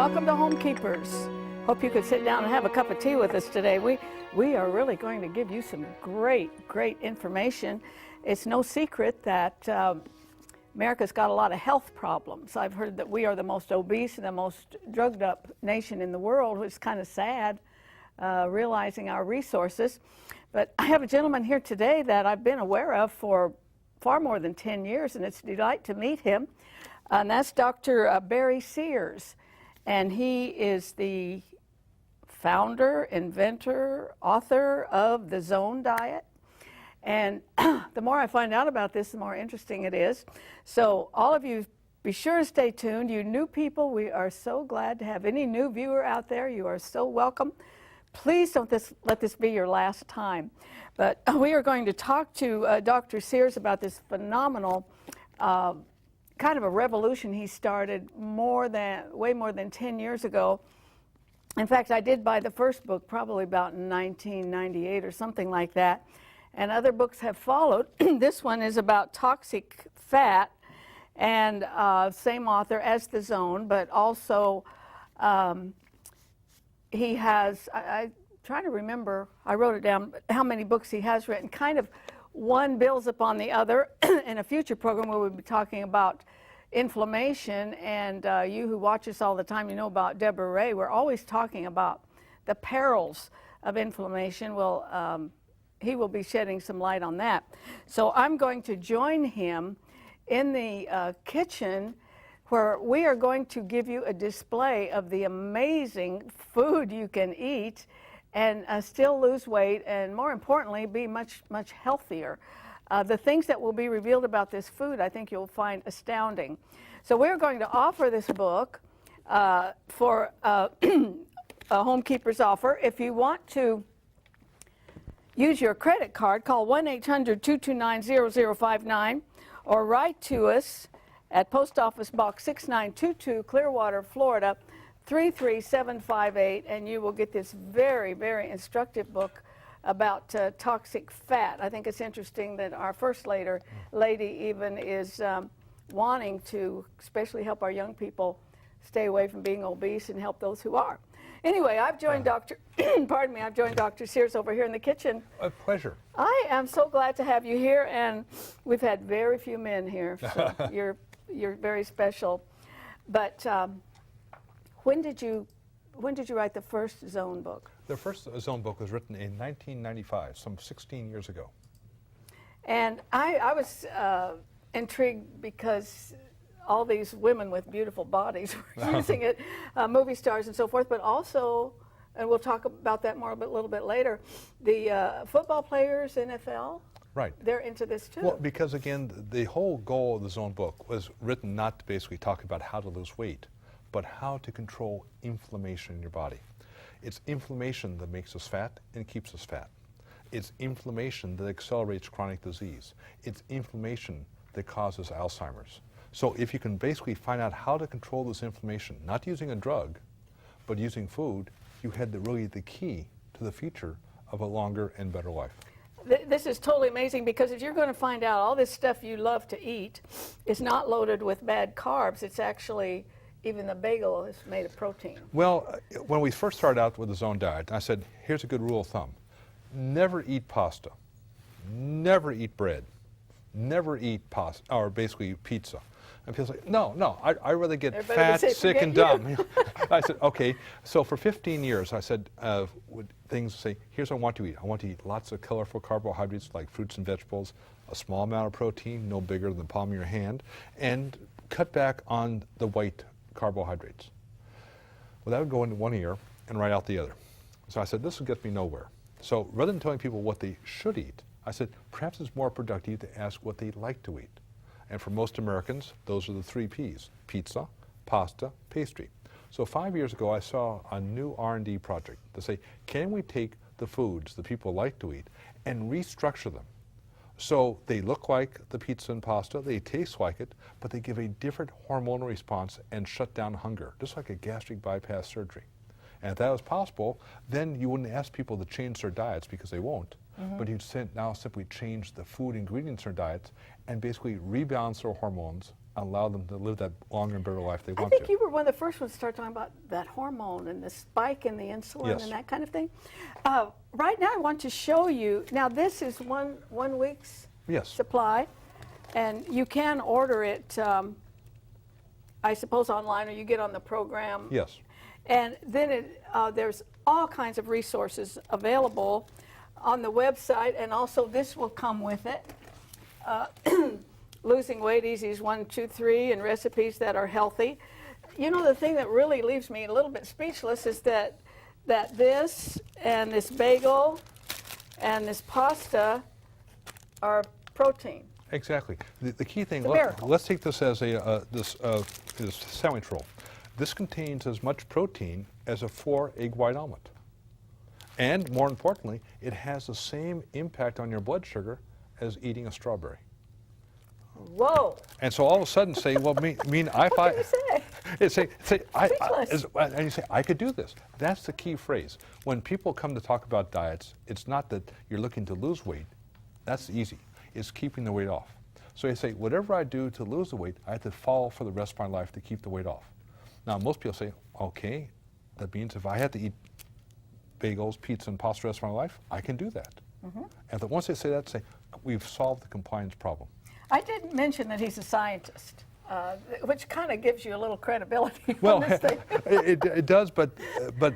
Welcome to Homekeepers. Hope you could sit down and have a cup of tea with us today. We are really going to give you some great information. It's no secret that America's got a lot of health problems. I've heard that we are the most obese and the most drugged up nation in the world, which is kind of sad, realizing our resources. But I have a gentleman here today that I've been aware of for far more than 10 years, and it's a delight to meet him. And that's Dr. Barry Sears. And he is the founder, inventor, author of the ZoneDiet. And the more I find out about this, the more interesting it is. So all of you, be sure to stay tuned. You new people, we are so glad to have any new viewer out there. You are so welcome. Please don't let this be your last time. But we are going to talk to Dr. Sears about this phenomenal kind of a revolution he started way more than 10 years ago. In fact, I did buy the first book probably about in 1998 or something like that. And other books have followed. This one is about toxic fat, and same author as The Zone, but also he has, I'm trying to remember, I wrote it down, how many books he has written. Kind of one builds upon the other. In a future program, we will be talking about inflammation, and you who watch us all the time, you know about Deborah Ray. We're always talking about the perils of inflammation. Well, he will be shedding some light on that. So I'm going to join him in the kitchen, where we are going to give you a display of the amazing food you can eat and still lose weight, and more importantly, be much healthier. The things that will be revealed about this food, I think you'll find astounding. So we're going to offer this book for a Homekeepers offer. If you want to use your credit card, call 1-800-229-0059 or write to us at Post Office Box 6922, Clearwater, Florida, 33758, and you will get this very instructive book about toxic fat. I think it's interesting that our first lady even is wanting to especially help our young people stay away from being obese and help those who are. Anyway, I've joined I've joined Dr. Sears over here in the kitchen. A pleasure. I am so glad to have you here, and we've had very few men here, so you're very special. But when did you write the first Zone book? The first Zone book was written in 1995, some 16 years ago. And I was intrigued because all these women with beautiful bodies were using it, movie stars and so forth, but also, and we'll talk about that more a little bit later, the football players, NFL. Right. They're into this too. Well, because again, the whole goal of the Zone book was written not to basically talk about how to lose weight, but how to control inflammation in your body. It's inflammation that makes us fat and keeps us fat. It's inflammation that accelerates chronic disease. It's inflammation that causes Alzheimer's. So if you can basically find out how to control this inflammation, not using a drug, but using food, you had really the key to the future of a longer and better life. This is totally amazing, because if you're going to find out all this stuff you love to eat is not loaded with bad carbs, it's actually, even the bagel is made of protein. Well, when we first started out with the ZoneDiet, I said, here's a good rule of thumb. Never eat pasta. Never eat bread. Never eat pasta, or basically pizza. And people say, no, I'd rather get fat, sick, and dumb. I said, okay. So for 15 years, I said, things say, here's what I want to eat. I want to eat lots of colorful carbohydrates like fruits and vegetables, a small amount of protein, no bigger than the palm of your hand, and cut back on the white carbohydrates. Well, that would go into one ear and right out the other. So I said, this will get me nowhere. So rather than telling people what they should eat, I said, perhaps it's more productive to ask what they like to eat. And for most Americans, those are the 3 Ps: pizza, pasta, pastry. So 5 years ago, I saw a new R&D project to say, can we take the foods that people like to eat and restructure them so they look like the pizza and pasta, they taste like it, but they give a different hormonal response and shut down hunger, just like a gastric bypass surgery. And if that was possible, then you wouldn't ask people to change their diets, because they won't. But you'd now simply change the food ingredients in their diets and basically rebalance their hormones, allow them to live that longer and better life they I want think to. you were one of the first ones to start talking about that hormone and the spike in the insulin Yes. and that kind of thing. Right now I want to show you, now this is one week's Yes. supply, and you can order it, I suppose, online, or you get on the program. Yes. And then there's all kinds of resources available on the website, and also this will come with it. Losing weight easies 1, 2, 3, and recipes that are healthy. You know, the thing that really leaves me a little bit speechless is that this and this bagel and this pasta are protein. Exactly. The key thing, It's a miracle. let's take this as this sandwich roll. This contains as much protein as a 4 egg white omelet. And more importantly, it has the same impact on your blood sugar as eating a strawberry. Whoa. And so all of a sudden say, well, What can you say? And you say, I could do this. That's the key phrase. When people come to talk about diets, it's not that you're looking to lose weight. That's easy. It's keeping the weight off. So you say, whatever I do to lose the weight, I have to follow for the rest of my life to keep the weight off. Now, most people say, okay, that means if I had to eat bagels, pizza, and pasta the rest of my life, I can do that. And once they say that, say, we've solved the compliance problem. I didn't mention that he's a scientist, which kind of gives you a little credibility Well, on this thing. it does, but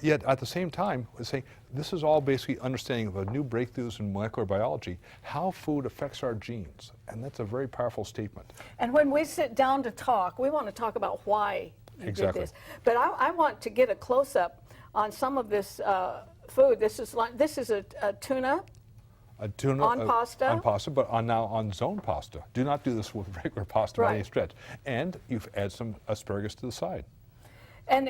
yet at the same time, we say this is all basically understanding of new breakthroughs in molecular biology, how food affects our genes, and that's a very powerful statement. And when we sit down to talk, we want to talk about why you Exactly. did this. But I want to get a close-up on some of this food. This is a tuna. A tuna On pasta? On pasta, but now on zone pasta. Do not do this with regular pasta by any Right. stretch. And you've add some asparagus to the side. And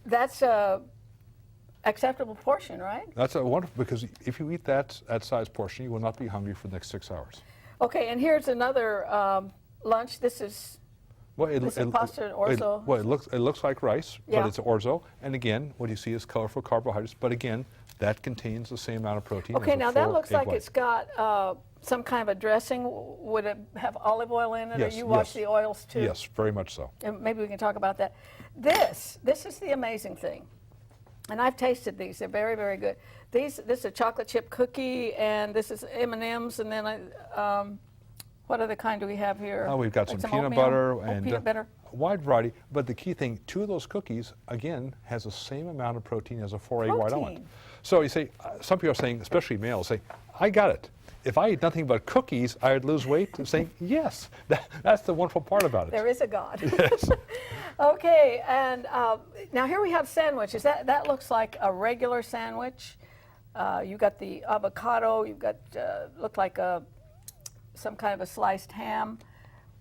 that's a acceptable portion, right? That's a wonderful, because if you eat that size portion, you will not be hungry for the next 6 hours. Okay, and here's another lunch. This is pasta and orzo. It looks like rice, Yeah. but it's orzo. And again, what you see is colorful carbohydrates. But again, that contains the same amount of protein. Okay, as a now that 4 looks egg like white. it's got some kind of a dressing. Would it have olive oil in it, Yes, or you wash yes. the oils too? Yes, very much so. And maybe we can talk about that. This is the amazing thing, and I've tasted these. They're very, very good. This is a chocolate chip cookie, and this is M&Ms, and then what other kind do we have here? Oh, we've got Like some peanut oatmeal? butter Oh, and peanut butter. a wide variety. But the key thing, 2 of those cookies, again, has the same amount of protein as a 4 egg white omelet. Protein. So you say, some people are saying, especially males, say, I got it. If I eat nothing but cookies, I would lose weight. I'm saying, yes, that's the wonderful part about it. There is a God. Yes. Okay, and now here we have sandwiches. That looks like a regular sandwich. You got the avocado. You've got look like some kind of a sliced ham.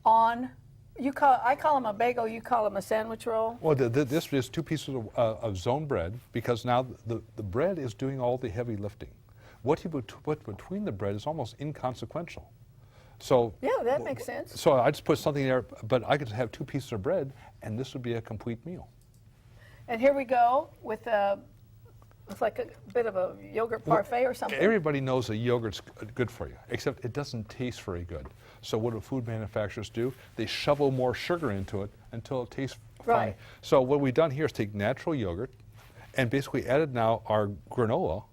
I call them a bagel. You call them a sandwich roll. Well, this is 2 pieces of zone bread, because now the bread is doing all the heavy lifting. What you put between the bread is almost inconsequential. So Yeah, that makes sense. So I just put something there, but I could have 2 pieces of bread, and this would be a complete meal. And here we go with it's like a bit of a yogurt parfait or something. Everybody knows that yogurt's good for you, except it doesn't taste very good. So what do food manufacturers do? They shovel more sugar into it until it tastes fine. Right. So what we've done here is take natural yogurt and basically added now our granola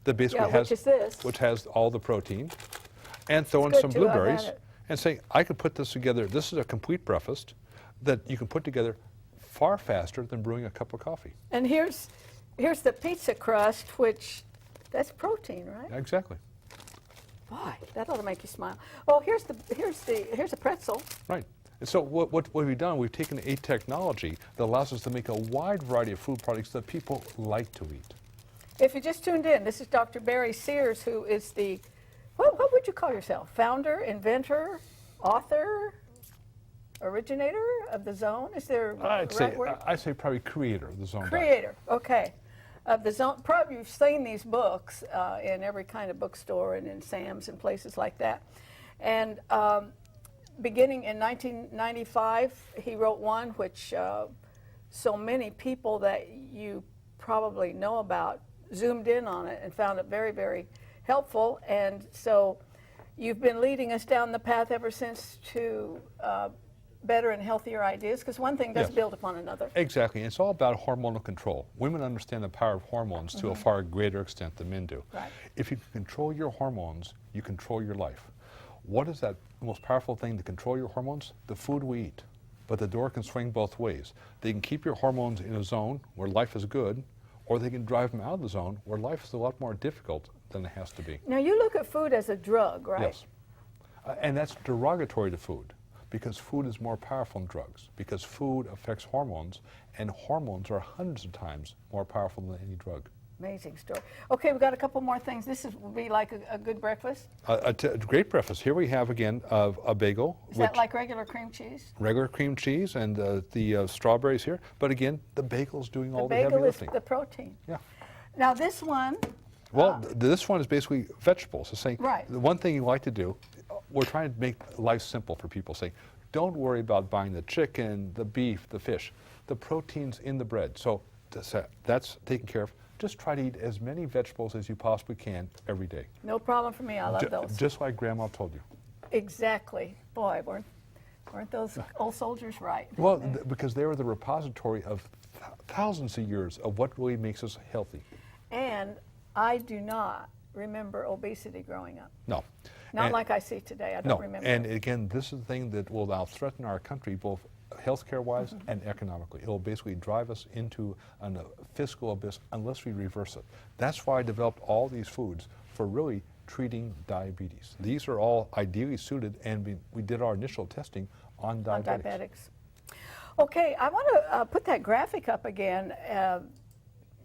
that basically which has all the protein, and throw in good some too, I've had blueberries it. and say, I could put this together. This is a complete breakfast that you can put together far faster than brewing a cup of coffee. And here's the pizza crust, which that's protein, right? Exactly. Boy, that ought to make you smile. Well, here's a pretzel. Right. And so what we've done, we've taken a technology that allows us to make a wide variety of food products that people like to eat. If you just tuned in, this is Dr. Barry Sears, who is the, what would you call yourself? Founder, inventor, author, originator of the Zone? Is there a right word? I'd say probably creator of the Zone. Creator, okay. Of the Zone. Probably you've seen these books in every kind of bookstore and in Sam's and places like that. And beginning in 1995, he wrote one which so many people that you probably know about zoomed in on it and found it very, very helpful. And so you've been leading us down the path ever since to better and healthier ideas, because one thing does Yes. build upon another. Exactly. It's all about hormonal control. Women understand the power of hormones to a far greater extent than men do. Right. If you can control your hormones, you control your life. What is that most powerful thing to control your hormones? The food we eat. But the door can swing both ways. They can keep your hormones in a zone where life is good, or they can drive them out of the zone where life is a lot more difficult than it has to be. Now, you look at food as a drug, right? Yes. And that's derogatory to food, because food is more powerful than drugs, because food affects hormones, and hormones are hundreds of times more powerful than any drug. Amazing story. Okay, we've got a couple more things. This would be like a good breakfast. A great breakfast. Here we have again a bagel. Is that like regular cream cheese? Regular cream cheese and the strawberries here. But again, the bagel's doing all the heavy Bagel is lifting. the protein. Yeah. Now this one, Well, this one is basically vegetables. It's saying Right. the one thing you like to do, we're trying to make life simple for people, saying, don't worry about buying the chicken, the beef, the fish. The protein's in the bread. So that's taken care of. Just try to eat as many vegetables as you possibly can every day. no problem for me. I love those. Just like Grandma told you. Exactly. Boy, weren't those old soldiers right? Well, because they were the repository of thousands of years of what really makes us healthy. And I do not remember obesity growing up. No. Not And- like I see today. I No, don't remember. and again, this is the thing that will now threaten our country, both healthcare-wise and economically. It will basically drive us into a fiscal abyss unless we reverse it. That's why I developed all these foods for really treating diabetes. These are all ideally suited, and we did our initial testing on on diabetics. diabetics. Okay, I want to put that graphic up again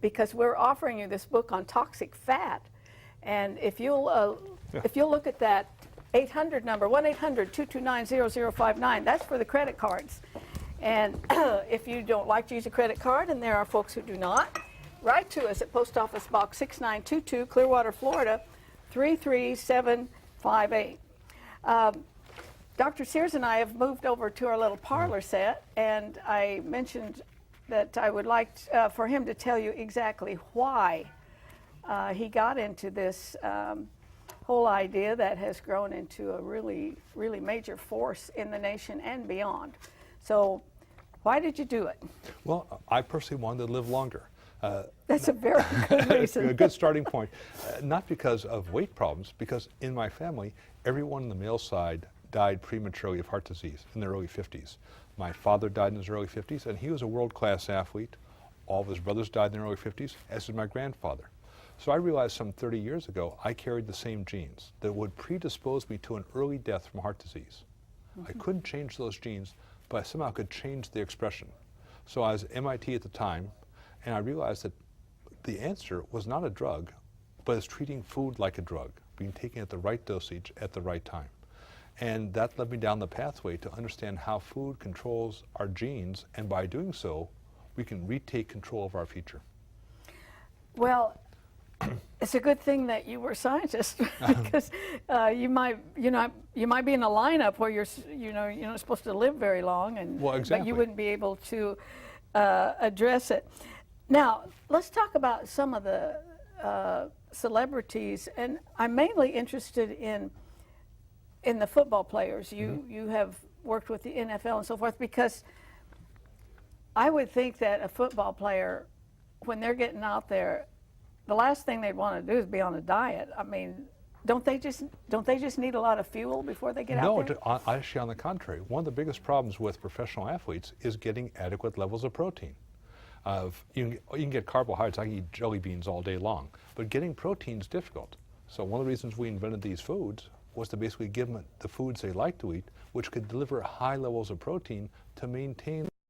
because we're offering you this book on toxic fat, and if you'll look at that 800 number, 1-800-229-0059, that's for the credit cards. And if you don't like to use a credit card, and there are folks who do not, write to us at Post Office Box 6922, Clearwater, Florida, 33758. Dr. Sears and I have moved over to our little parlor set, and I mentioned that I would like for him to tell you exactly why he got into this whole idea that has grown into a really, really major force in the nation and beyond. So why did you do it? Well, I personally wanted to live longer. That's a very good reason. A good starting point. Not because of weight problems, because in my family, everyone on the male side died prematurely of heart disease in their early 50s. My father died in his early 50s, and he was a world-class athlete. All of his brothers died in their early 50s, as did my grandfather. So I realized some 30 years ago, I carried the same genes that would predispose me to an early death from heart disease. I couldn't change those genes, but I somehow could change the expression. So I was at MIT at the time, and I realized that the answer was not a drug, but it's treating food like a drug, being taken at the right dosage at the right time. And that led me down the pathway to understand how food controls our genes, and by doing so, we can retake control of our future. Well, it's a good thing that you were a scientist because you might be in a lineup where you're not supposed to live very long, and Well, exactly. but you wouldn't be able to address it. Now, let's talk about some of the celebrities, and I'm mainly interested in the football players. You have worked with the NFL and so forth, because I would think that a football player, when they're getting out there, the last thing they'd want to do is be on a diet. I mean, don't they just need a lot of fuel before they get out there? No, actually on the contrary. One of the biggest problems with professional athletes is getting adequate levels of protein. You can get carbohydrates. I can eat jelly beans all day long, but getting protein is difficult. So one of the reasons we invented these foods was to basically give them the foods they like to eat, which could deliver high levels of protein to maintain